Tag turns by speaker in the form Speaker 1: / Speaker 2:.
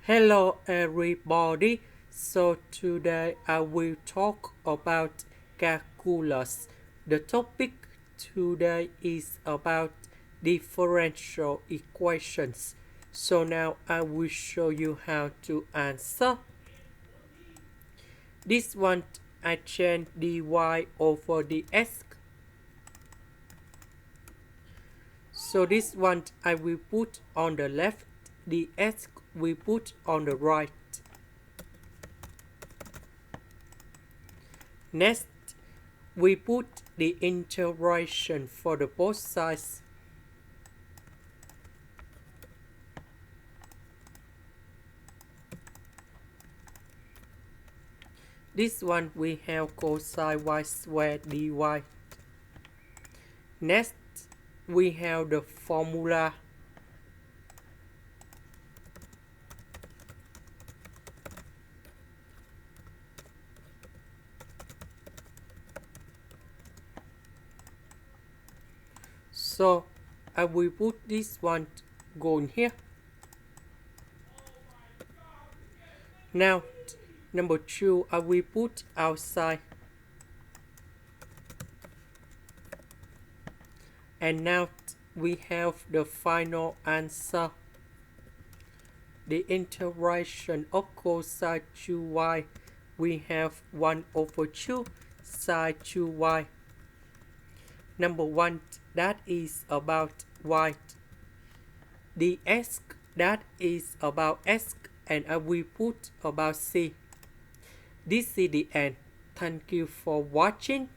Speaker 1: Hello everybody. So today I will talk about calculus. The topic today is about differential equations. So now I will show you how to answer. This one I change dy over dx. So this one I will put on the left, dx we put on the right. Next, we put the integration for the both sides. This one we have cosine y squared dy. Next, we have the formula. So I will put this one going here. Now number 2 I will put outside. And now we have the final answer. The integration of cosine 2y, we have 1 over 2 sine 2y. Number 1, that is about y. The x, that is about x, and I will put about c. This is the end. Thank you for watching.